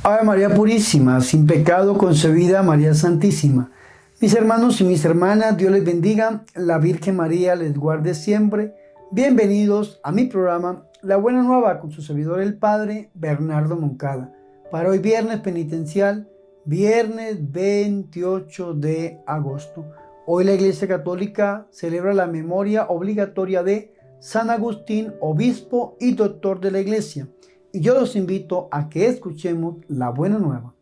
Ave María Purísima, sin pecado concebida, María Santísima. Mis hermanos y mis hermanas, Dios les bendiga, la Virgen María les guarde siempre. Bienvenidos a mi programa La Buena Nueva con su servidor el Padre Bernardo Moncada. Para hoy viernes penitencial, viernes 28 de agosto. Hoy la Iglesia Católica celebra la memoria obligatoria de San Agustín, obispo y doctor de la Iglesia. Y yo los invito a que escuchemos la buena nueva.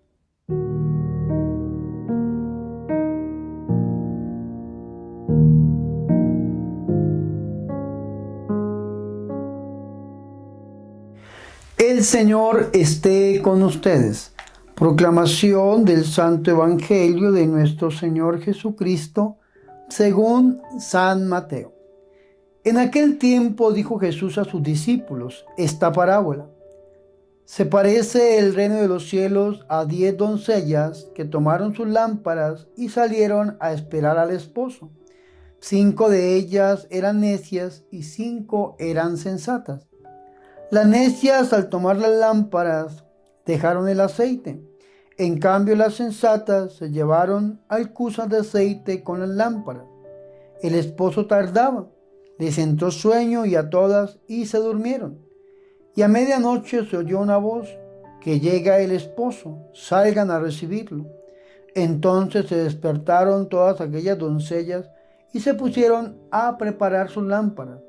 El Señor esté con ustedes. Proclamación del Santo Evangelio de nuestro Señor Jesucristo según San Mateo. En aquel tiempo dijo Jesús a sus discípulos esta parábola. Se parece el reino de los cielos a 10 doncellas que tomaron sus lámparas y salieron a esperar al esposo. 5 de ellas eran necias y 5 eran sensatas. Las necias, al tomar las lámparas, dejaron el aceite. En cambio, las sensatas se llevaron alcuzas de aceite con las lámparas. El esposo tardaba, les entró sueño y a todas y se durmieron. Y a medianoche se oyó una voz, que llega el esposo, salgan a recibirlo. Entonces se despertaron todas aquellas doncellas y se pusieron a preparar sus lámparas.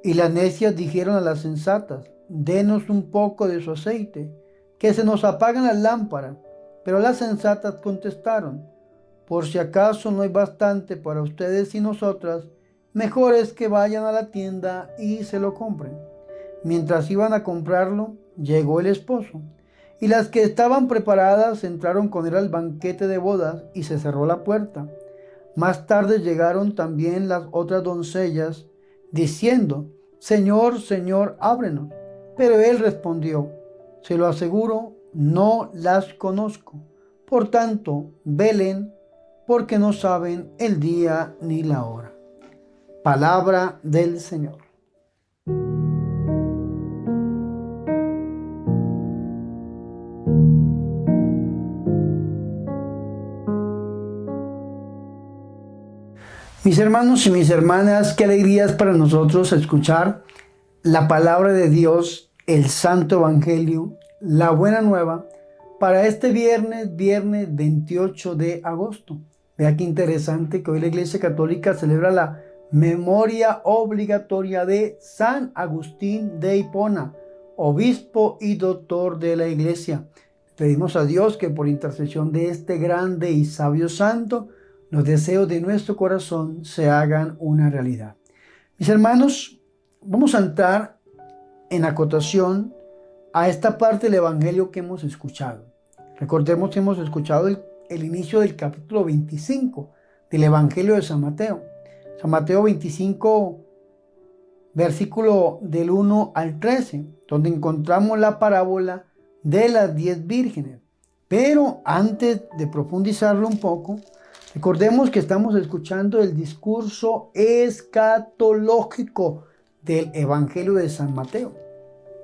Y las necias dijeron a las sensatas, denos un poco de su aceite, que se nos apagan las lámparas. Pero las sensatas contestaron, por si acaso no hay bastante para ustedes y nosotras, mejor es que vayan a la tienda y se lo compren. Mientras iban a comprarlo, llegó el esposo, y las que estaban preparadas entraron con él al banquete de bodas y se cerró la puerta. Más tarde llegaron también las otras doncellas, diciendo, Señor, Señor, ábrenos. Pero él respondió, se lo aseguro, no las conozco. Por tanto, velen, porque no saben el día ni la hora. Palabra del Señor. Mis hermanos y mis hermanas, qué alegría es para nosotros escuchar la palabra de Dios, el Santo Evangelio, la Buena Nueva, para este viernes 28 de agosto. Vea qué interesante que hoy la Iglesia Católica celebra la memoria obligatoria de San Agustín de Hipona, obispo y doctor de la Iglesia. Pedimos a Dios que por intercesión de este grande y sabio santo, los deseos de nuestro corazón se hagan una realidad. Mis hermanos, vamos a entrar en acotación a esta parte del Evangelio que hemos escuchado. Recordemos que hemos escuchado el inicio del capítulo 25 del Evangelio de San Mateo. San Mateo 25, versículo del 1 al 13, donde encontramos la parábola de las 10 vírgenes. Pero antes de profundizarlo un poco, recordemos que estamos escuchando el discurso escatológico del Evangelio de San Mateo.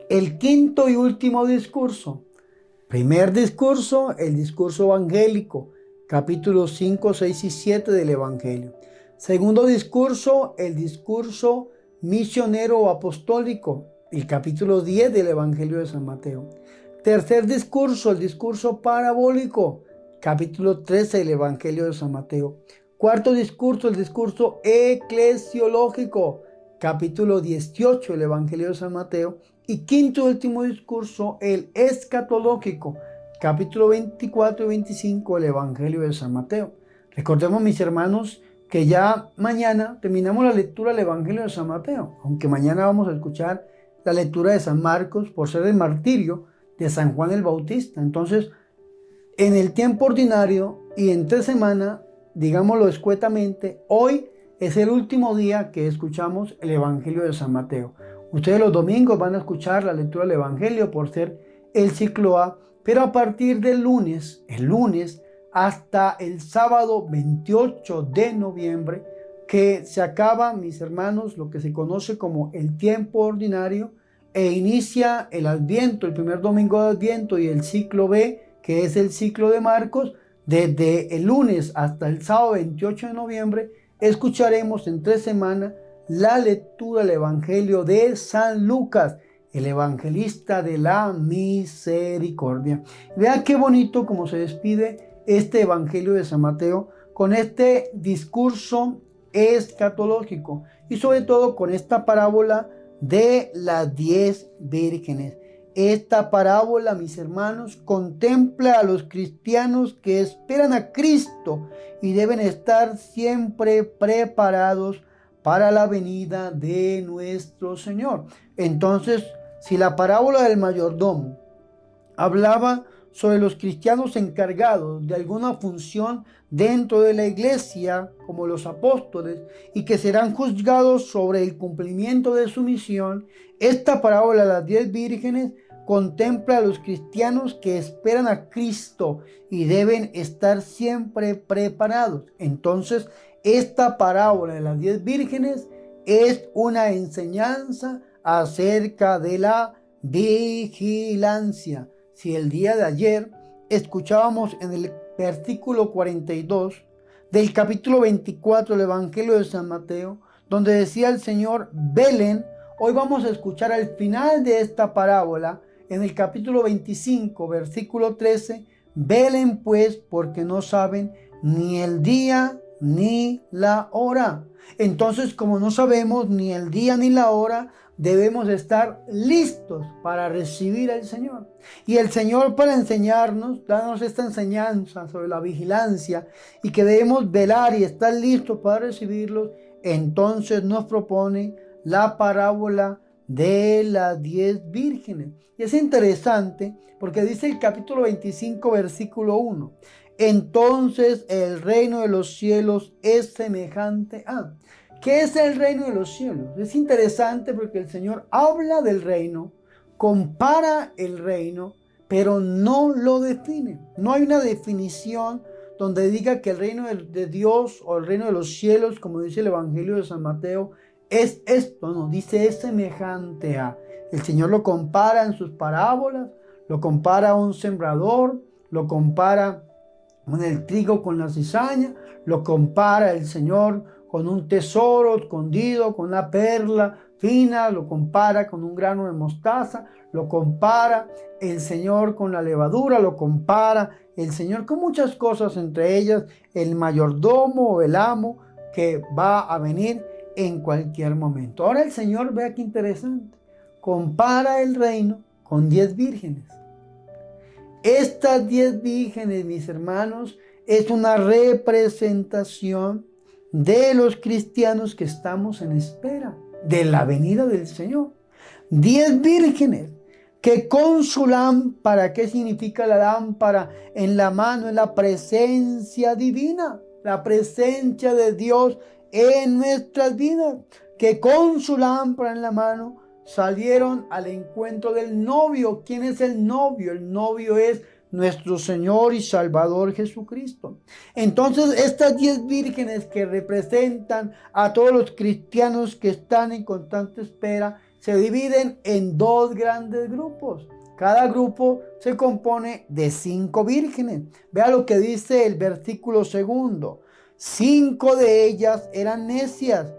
El quinto y último discurso. Primer discurso, el discurso evangélico, capítulos 5, 6 y 7 del Evangelio. Segundo discurso, el discurso misionero o apostólico, el capítulo 10 del Evangelio de San Mateo. Tercer discurso, el discurso parabólico, capítulo 13 del Evangelio de San Mateo. Cuarto discurso, el discurso eclesiológico, capítulo 18 del Evangelio de San Mateo. Y quinto y último discurso, el escatológico, capítulo 24 y 25 del Evangelio de San Mateo. Recordemos, mis hermanos, que ya mañana terminamos la lectura del Evangelio de San Mateo, aunque mañana vamos a escuchar la lectura de San Marcos por ser el martirio de San Juan el Bautista. Entonces, en el tiempo ordinario y entre semana, digámoslo escuetamente, hoy es el último día que escuchamos el Evangelio de San Mateo. Ustedes los domingos van a escuchar la lectura del Evangelio por ser el ciclo A, pero a partir del lunes, hasta el sábado 28 de noviembre, que se acaba, mis hermanos, lo que se conoce como el tiempo ordinario, e inicia el Adviento, el primer domingo de Adviento y el ciclo B, que es el ciclo de Marcos. Desde el lunes hasta el sábado 28 de noviembre escucharemos en 3 semanas la lectura del Evangelio de San Lucas, el evangelista de la misericordia. Vea qué bonito cómo se despide este Evangelio de San Mateo con este discurso escatológico y sobre todo con esta parábola de las 10 vírgenes. Esta parábola, mis hermanos, contempla a los cristianos que esperan a Cristo y deben estar siempre preparados para la venida de nuestro Señor. Entonces, si la parábola del mayordomo hablaba sobre los cristianos encargados de alguna función dentro de la iglesia, como los apóstoles, y que serán juzgados sobre el cumplimiento de su misión, esta parábola de las 10 vírgenes contempla a los cristianos que esperan a Cristo y deben estar siempre preparados. Entonces, esta parábola de las 10 vírgenes es una enseñanza acerca de la vigilancia. Si el día de ayer escuchábamos en el versículo 42 del capítulo 24 del Evangelio de San Mateo, donde decía el Señor, velen, hoy vamos a escuchar al final de esta parábola, en el capítulo 25, versículo 13, velen pues porque no saben ni el día ni la hora. Entonces, como no sabemos ni el día ni la hora, debemos estar listos para recibir al Señor. Y el Señor, para enseñarnos, darnos esta enseñanza sobre la vigilancia y que debemos velar y estar listos para recibirlos, entonces nos propone la parábola de las 10 vírgenes. Y es interesante porque dice el capítulo 25, versículo 1. Entonces el reino de los cielos es semejante a... ¿Qué es el reino de los cielos? Es interesante porque el Señor habla del reino, compara el reino, pero no lo define. No hay una definición donde diga que el reino de Dios o el reino de los cielos, como dice el Evangelio de San Mateo, es esto. No, dice es semejante a. El Señor lo compara en sus parábolas, lo compara a un sembrador, lo compara con el trigo con la cizaña, lo compara el Señor con un tesoro escondido, con una perla fina, lo compara con un grano de mostaza, lo compara el Señor con la levadura, lo compara el Señor con muchas cosas, entre ellas el mayordomo o el amo que va a venir en cualquier momento. Ahora el Señor, vea qué interesante, compara el reino con 10 vírgenes. Estas 10 vírgenes, mis hermanos, es una representación de los cristianos que estamos en espera de la venida del Señor. 10 vírgenes que con su lámpara, ¿qué significa la lámpara? En la mano, en la presencia divina, la presencia de Dios en nuestras vidas, que con su lámpara en la mano salieron al encuentro del novio. ¿Quién es el novio? El novio es nuestro Señor y Salvador Jesucristo. Entonces, estas 10 vírgenes que representan a todos los cristianos que están en constante espera, se dividen en 2 grandes grupos. Cada grupo se compone de 5 vírgenes. Vea lo que dice el versículo 2. 5 de ellas eran necias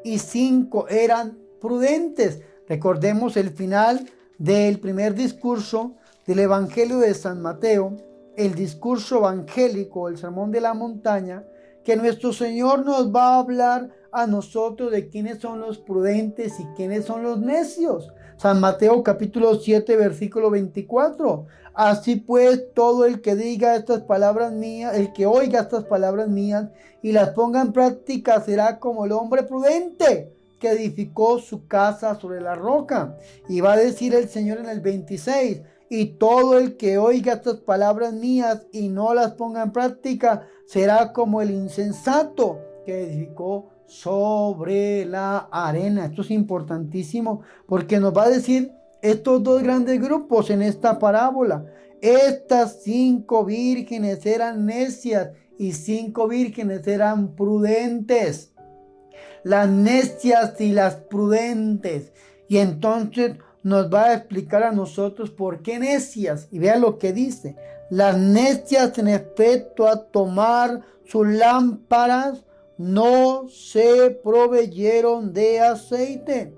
y 5 eran prudentes. Recordemos el final del primer discurso del Evangelio de San Mateo, el discurso evangélico, el sermón de la montaña, que nuestro Señor nos va a hablar a nosotros de quiénes son los prudentes y quiénes son los necios. San Mateo capítulo 7, versículo 24. Así pues, todo el que diga estas palabras mías, el que oiga estas palabras mías y las ponga en práctica, será como el hombre prudente que edificó su casa sobre la roca. Y va a decir el Señor en el 26, y todo el que oiga estas palabras mías y no las ponga en práctica, será como el insensato que edificó sobre la arena. Esto es importantísimo porque nos va a decir estos 2 grandes grupos en esta parábola. Estas 5 vírgenes eran necias y 5 vírgenes eran prudentes. Las necias y las prudentes. Y entonces nos va a explicar a nosotros por qué necias. Y vea lo que dice. Las necias en efecto a tomar sus lámparas no se proveyeron de aceite.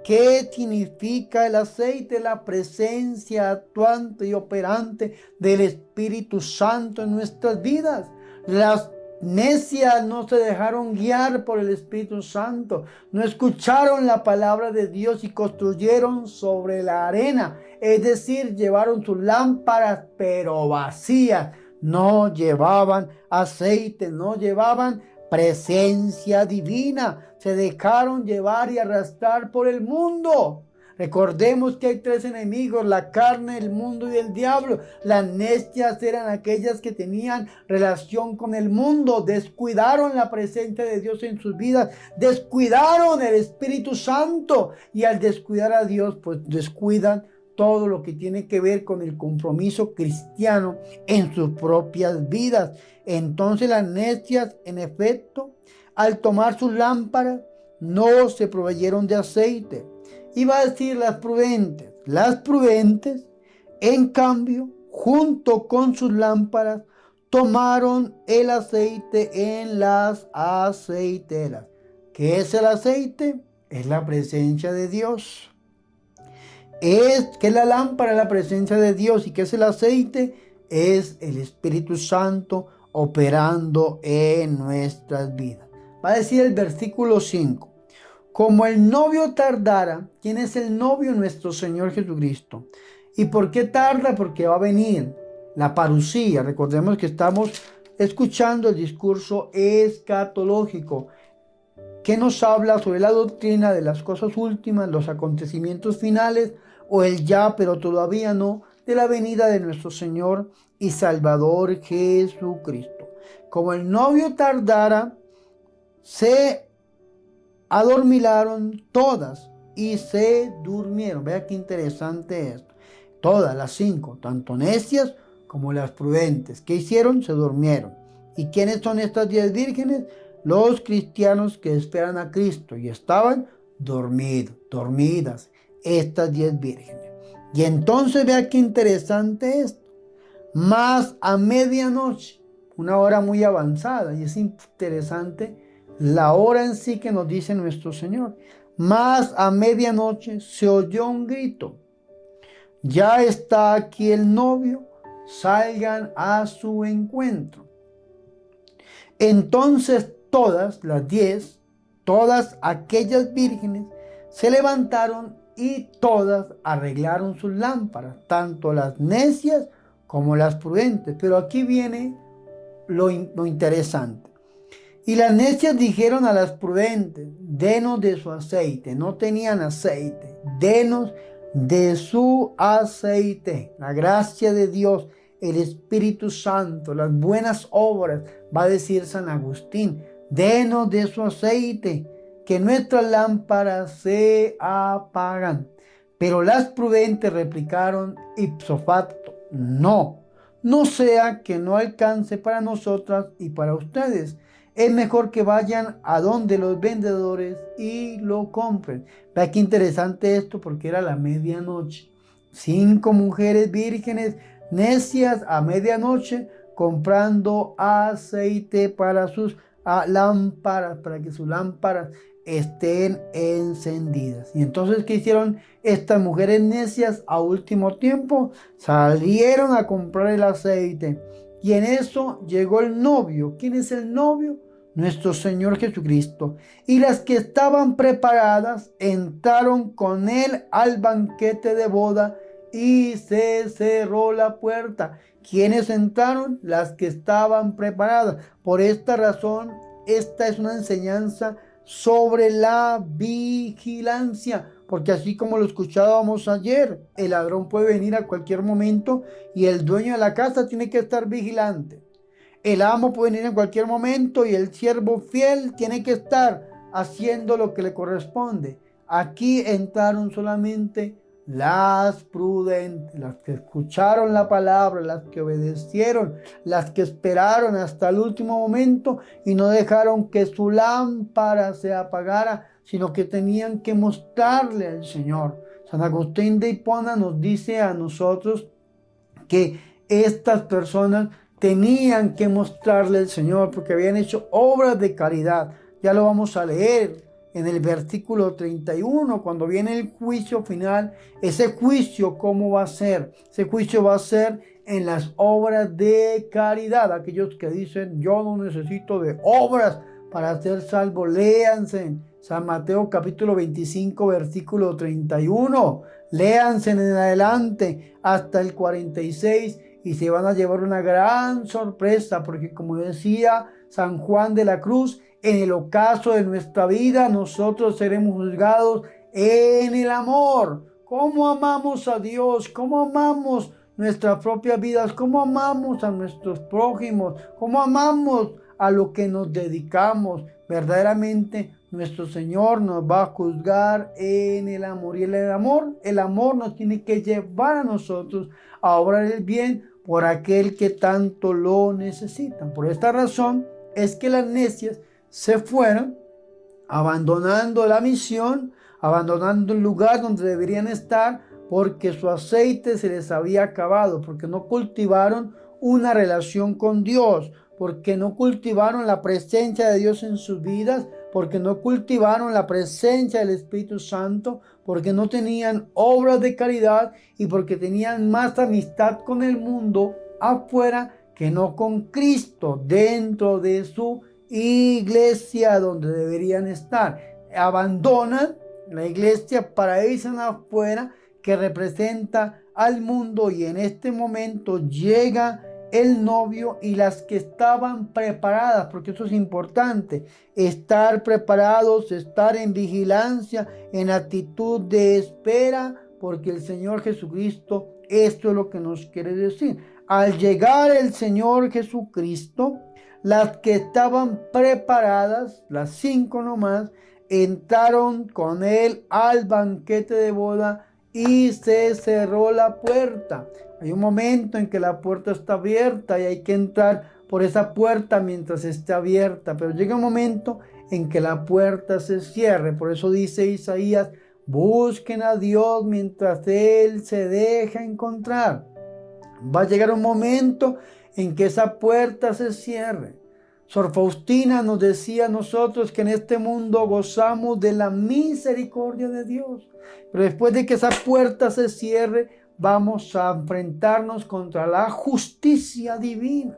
¿Qué significa el aceite? La presencia actuante y operante del Espíritu Santo en nuestras vidas. Las necias no se dejaron guiar por el Espíritu Santo, no escucharon la palabra de Dios y construyeron sobre la arena, es decir, llevaron sus lámparas pero vacías, no llevaban aceite, no llevaban presencia divina, se dejaron llevar y arrastrar por el mundo. Recordemos que hay tres enemigos: la carne, el mundo y el diablo. Las necias eran aquellas que tenían relación con el mundo, descuidaron la presencia de Dios en sus vidas, descuidaron el Espíritu Santo, y al descuidar a Dios, pues descuidan todo lo que tiene que ver con el compromiso cristiano en sus propias vidas. Entonces las necias, en efecto, al tomar sus lámparas, no se proveyeron de aceite. Iba a decir las prudentes. Las prudentes, en cambio, junto con sus lámparas, tomaron el aceite en las aceiteras. ¿Qué es el aceite? Es la presencia de Dios. ¿Qué es la lámpara? La presencia de Dios. ¿Y qué es el aceite? Es el Espíritu Santo operando en nuestras vidas. Va a decir el versículo 5. Como el novio tardara. ¿Quién es el novio? Nuestro Señor Jesucristo. ¿Y por qué tarda? Porque va a venir la parusía. Recordemos que estamos escuchando el discurso escatológico, que nos habla sobre la doctrina de las cosas últimas, los acontecimientos finales, o el ya pero todavía no, de la venida de nuestro Señor y Salvador Jesucristo. Como el novio tardara, se adormilaron todas y se durmieron. Vea qué interesante esto. Todas las 5, tanto necias como las prudentes. ¿Qué hicieron? Se durmieron. ¿Y quiénes son estas 10 vírgenes? Los cristianos que esperan a Cristo, y estaban dormidas estas 10 vírgenes. Y entonces vea qué interesante esto. Más a medianoche, una hora muy avanzada, y es interesante la hora en sí que nos dice nuestro Señor. Más a medianoche se oyó un grito: ya está aquí el novio, salgan a su encuentro. Entonces todas las 10, todas aquellas vírgenes, se levantaron y todas arreglaron sus lámparas, tanto las necias como las prudentes. Pero aquí viene lo interesante. Y las necias dijeron a las prudentes: denos de su aceite. No tenían aceite. Denos de su aceite. La gracia de Dios, el Espíritu Santo, las buenas obras, va a decir San Agustín. Denos de su aceite, que nuestras lámparas se apagan. Pero las prudentes replicaron ipso facto: no, no sea que no alcance para nosotras y para ustedes. Es mejor que vayan a donde los vendedores y lo compren. Vea qué interesante esto, porque era la medianoche. 5 mujeres vírgenes necias a medianoche comprando aceite para sus lámparas, para que sus lámparas estén encendidas. Y entonces, ¿qué hicieron estas mujeres necias a último tiempo? Salieron a comprar el aceite. Y en eso llegó el novio. ¿Quién es el novio? Nuestro Señor Jesucristo. Y las que estaban preparadas entraron con él al banquete de boda y se cerró la puerta. ¿Quiénes entraron? Las que estaban preparadas. Por esta razón, esta es una enseñanza sobre la vigilancia. Porque así como lo escuchábamos ayer, el ladrón puede venir a cualquier momento y el dueño de la casa tiene que estar vigilante. El amo puede venir en cualquier momento y el siervo fiel tiene que estar haciendo lo que le corresponde. Aquí entraron solamente las prudentes, las que escucharon la palabra, las que obedecieron, las que esperaron hasta el último momento y no dejaron que su lámpara se apagara, sino que tenían que mostrarle al Señor. San Agustín de Hipona nos dice a nosotros que estas personas tenían que mostrarle al Señor porque habían hecho obras de caridad. Ya lo vamos a leer en el versículo 31, cuando viene el juicio final. Ese juicio, ¿cómo va a ser? Ese juicio va a ser en las obras de caridad. Aquellos que dicen, yo no necesito de obras para ser salvo, léanse San Mateo capítulo 25, versículo 31. Léanse en adelante hasta el 46 y se van a llevar una gran sorpresa, porque como decía San Juan de la Cruz, en el ocaso de nuestra vida nosotros seremos juzgados en el amor. ¿Cómo amamos a Dios? ¿Cómo amamos nuestras propias vidas? ¿Cómo amamos a nuestros prójimos? ¿Cómo amamos a lo que nos dedicamos? Verdaderamente nuestro Señor nos va a juzgar en el amor. Y el amor nos tiene que llevar a nosotros a obrar el bien por aquel que tanto lo necesitan. Por esta razón es que las necias se fueron abandonando la misión, abandonando el lugar donde deberían estar, porque su aceite se les había acabado, porque no cultivaron una relación con Dios, porque no cultivaron la presencia de Dios en sus vidas, porque no cultivaron la presencia del Espíritu Santo, porque no tenían obras de caridad y porque tenían más amistad con el mundo afuera que no con Cristo dentro de su iglesia donde deberían estar. Abandonan la iglesia para irse afuera, que representa al mundo, y en este momento llega el novio y las que estaban preparadas, porque eso es importante, estar preparados, estar en vigilancia, en actitud de espera, porque el Señor Jesucristo, esto es lo que nos quiere decir. Al llegar el Señor Jesucristo, las que estaban preparadas, las 5 nomás, entraron con él al banquete de boda y se cerró la puerta. Hay un momento en que la puerta está abierta y hay que entrar por esa puerta mientras esté abierta, pero llega un momento en que la puerta se cierre. Por eso dice Isaías, busquen a Dios mientras Él se deja encontrar. Va a llegar un momento en que esa puerta se cierre. Sor Faustina nos decía a nosotros que en este mundo gozamos de la misericordia de Dios, pero después de que esa puerta se cierre, vamos a enfrentarnos contra la justicia divina.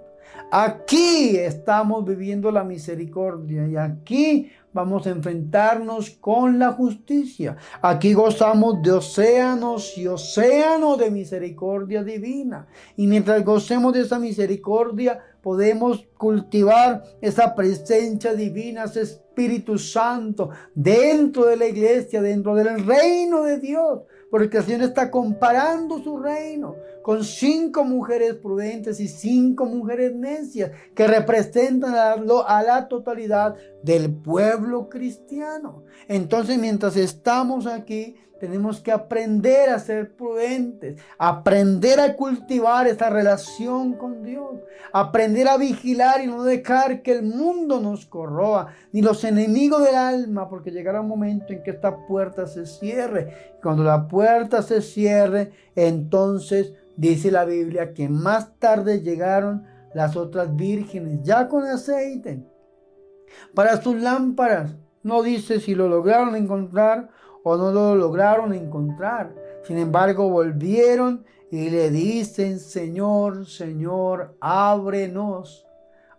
Aquí estamos viviendo la misericordia y aquí vamos a enfrentarnos con la justicia. Aquí gozamos de océanos y océanos de misericordia divina. Y mientras gocemos de esa misericordia, podemos cultivar esa presencia divina, ese Espíritu Santo dentro de la iglesia, dentro del reino de Dios. Porque el Señor está comparando su reino con 5 mujeres prudentes y 5 mujeres necias que representan a la totalidad del pueblo cristiano. Entonces, mientras estamos aquí, tenemos que aprender a ser prudentes, aprender a cultivar esa relación con Dios, aprender a vigilar y no dejar que el mundo nos corroa, ni los enemigos del alma, porque llegará un momento en que esta puerta se cierre. Cuando la puerta se cierre, entonces dice la Biblia que más tarde llegaron las otras vírgenes, ya con aceite, para sus lámparas. No dice si lo lograron encontrar o no lo lograron encontrar. Sin embargo, volvieron y le dicen, Señor, Señor, ábrenos.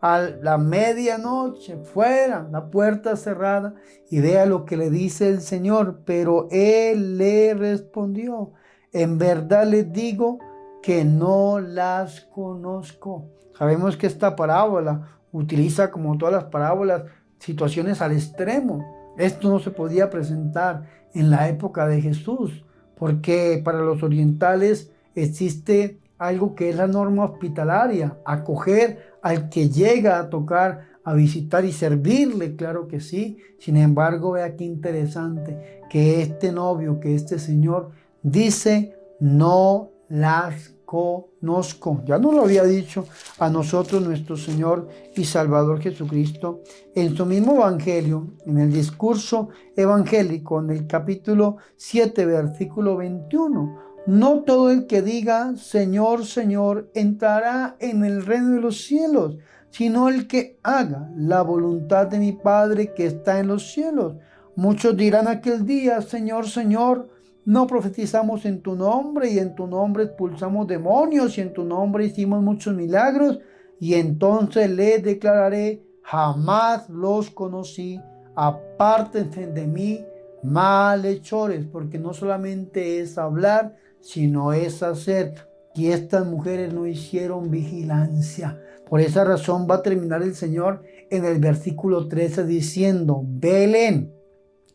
A la medianoche, fuera, la puerta cerrada, y vea lo que le dice el Señor. Pero él le respondió, en verdad les digo que no las conozco. Sabemos que esta parábola utiliza, como todas las parábolas, situaciones al extremo. Esto no se podía presentar en la época de Jesús, porque para los orientales existe algo que es la norma hospitalaria, acoger al que llega a tocar, a visitar y servirle, claro que sí. Sin embargo, vea qué interesante que este novio, que este señor dice, no las conozco. Ya nos lo había dicho a nosotros nuestro Señor y Salvador Jesucristo en su mismo evangelio, en el discurso evangélico, en el capítulo 7, versículo 21. No todo el que diga Señor, Señor, entrará en el reino de los cielos, sino el que haga la voluntad de mi Padre que está en los cielos. Muchos dirán aquel día, Señor, Señor, no profetizamos en tu nombre y en tu nombre expulsamos demonios y en tu nombre hicimos muchos milagros. Y entonces les declararé, jamás los conocí, apártense de mí, malhechores, porque no solamente es hablar, sino es hacer. Y estas mujeres no hicieron vigilancia. Por esa razón va a terminar el Señor en el versículo 13 diciendo, velen.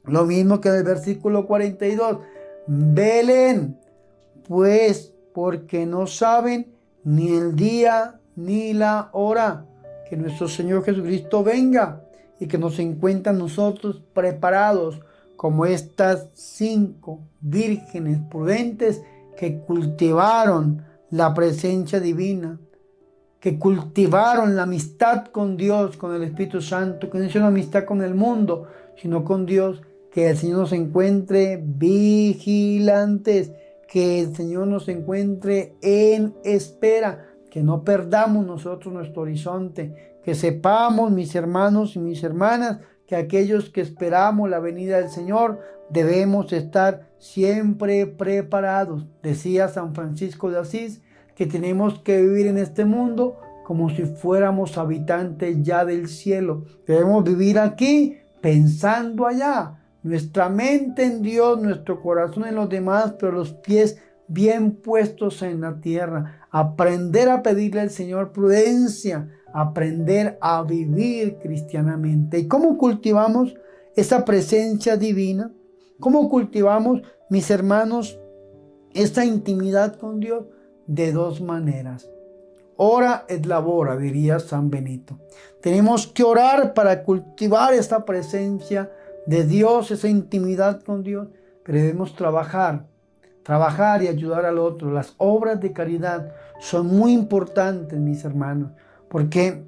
Lo mismo que en el versículo 42, velen, pues porque no saben ni el día ni la hora que nuestro Señor Jesucristo venga y que nos encuentre nosotros preparados como estas 5 vírgenes prudentes que cultivaron la presencia divina, que cultivaron la amistad con Dios, con el Espíritu Santo, que no es una amistad con el mundo, sino con Dios. Que el Señor nos encuentre vigilantes, que el Señor nos encuentre en espera, que no perdamos nosotros nuestro horizonte, que sepamos, mis hermanos y mis hermanas, que aquellos que esperamos la venida del Señor debemos estar siempre preparados. Decía San Francisco de Asís que tenemos que vivir en este mundo como si fuéramos habitantes ya del cielo. Debemos vivir aquí pensando allá. Nuestra mente en Dios, nuestro corazón en los demás, pero los pies bien puestos en la tierra. Aprender a pedirle al Señor prudencia, aprender a vivir cristianamente. ¿Y cómo cultivamos esa presencia divina? ¿Cómo cultivamos, mis hermanos, esta intimidad con Dios? De 2 maneras. Ora et labora, diría San Benito. Tenemos que orar para cultivar esta presencia de Dios, esa intimidad con Dios, pero debemos trabajar y ayudar al otro. Las obras de caridad son muy importantes, mis hermanos, porque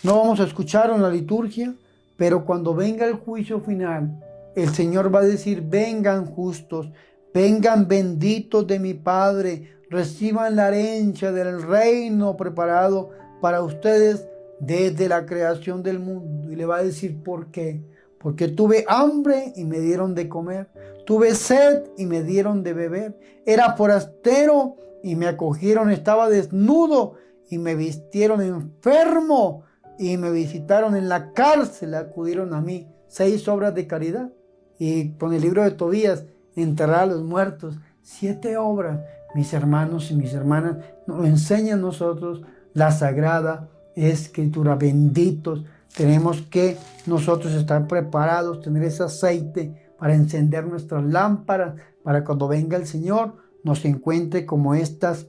no vamos a escuchar en la liturgia, pero cuando venga el juicio final, el Señor va a decir, vengan justos, vengan benditos de mi Padre, reciban la herencia del reino preparado para ustedes desde la creación del mundo. Y le va a decir, ¿por qué? Porque tuve hambre y me dieron de comer. Tuve sed y me dieron de beber. Era forastero y me acogieron. Estaba desnudo y me vistieron, enfermo y me visitaron en la cárcel. Acudieron a mí. 6 obras de caridad. Y con el libro de Tobías, enterrar a los muertos. 7 obras. Mis hermanos y mis hermanas, nos enseñan a nosotros la Sagrada Escritura. Benditos. Tenemos que nosotros estar preparados, tener ese aceite para encender nuestras lámparas, para cuando venga el Señor nos encuentre como estas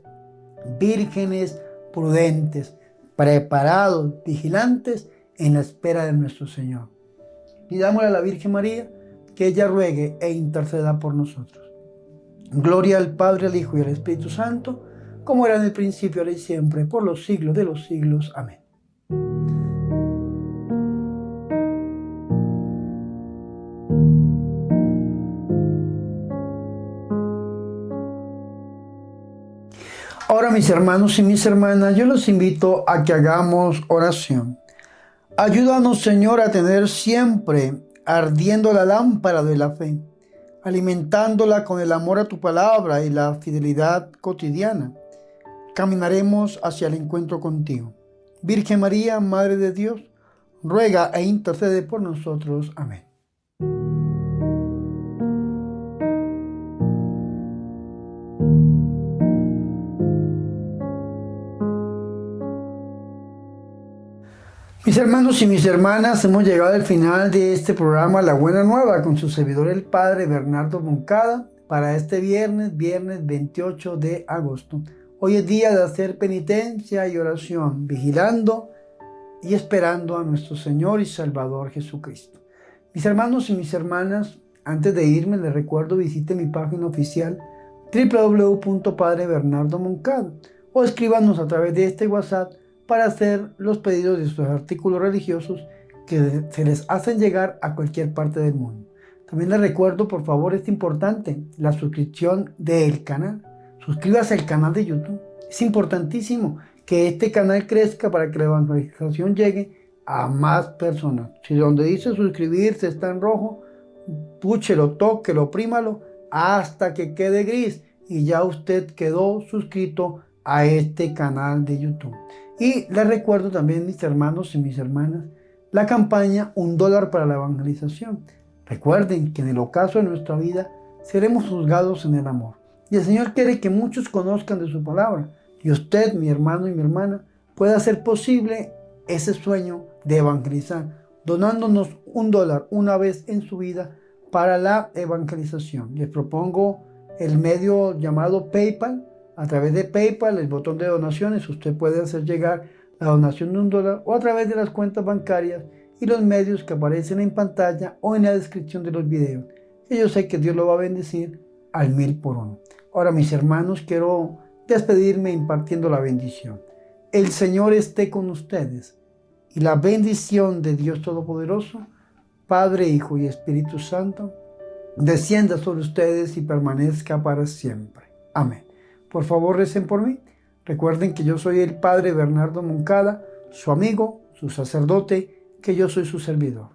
vírgenes prudentes, preparados, vigilantes en la espera de nuestro Señor. Pidámosle a la Virgen María que ella ruegue e interceda por nosotros. Gloria al Padre, al Hijo y al Espíritu Santo, como era en el principio, ahora y siempre, por los siglos de los siglos. Amén. Ahora, mis hermanos y mis hermanas, yo los invito a que hagamos oración. Ayúdanos, Señor, a tener siempre ardiendo la lámpara de la fe, alimentándola con el amor a tu palabra y la fidelidad cotidiana. Caminaremos hacia el encuentro contigo. Virgen María, Madre de Dios, ruega e intercede por nosotros. Amén. Mis hermanos y mis hermanas, hemos llegado al final de este programa La Buena Nueva con su servidor el Padre Bernardo Moncada para este viernes 28 de agosto. Hoy es día de hacer penitencia y oración, vigilando y esperando a nuestro Señor y Salvador Jesucristo. Mis hermanos y mis hermanas, antes de irme les recuerdo visite mi página oficial www.padrebernardomoncada, o escríbanos a través de este WhatsApp para hacer los pedidos de sus artículos religiosos que se les hacen llegar a cualquier parte del mundo. También les recuerdo, por favor, es importante la suscripción del canal. Suscríbase al canal de YouTube. Es importantísimo que este canal crezca para que la evangelización llegue a más personas. Si donde dice suscribirse está en rojo, púchelo, tóquelo, oprímalo hasta que quede gris y ya usted quedó suscrito a este canal de YouTube. Y les recuerdo también, mis hermanos y mis hermanas, la campaña $1 para la evangelización. Recuerden que en el ocaso de nuestra vida seremos juzgados en el amor. Y el Señor quiere que muchos conozcan de su palabra. Y usted, mi hermano y mi hermana, pueda hacer posible ese sueño de evangelizar, donándonos $1 una vez en su vida para la evangelización. Les propongo el medio llamado PayPal. A través de PayPal, el botón de donaciones, usted puede hacer llegar la donación de $1 o a través de las cuentas bancarias y los medios que aparecen en pantalla o en la descripción de los videos. Y yo sé que Dios lo va a bendecir al 1000 por 1. Ahora, mis hermanos, quiero despedirme impartiendo la bendición. El Señor esté con ustedes y la bendición de Dios Todopoderoso, Padre, Hijo y Espíritu Santo, descienda sobre ustedes y permanezca para siempre. Amén. Por favor, recen por mí. Recuerden que yo soy el Padre Bernardo Moncada, su amigo, su sacerdote, que yo soy su servidor.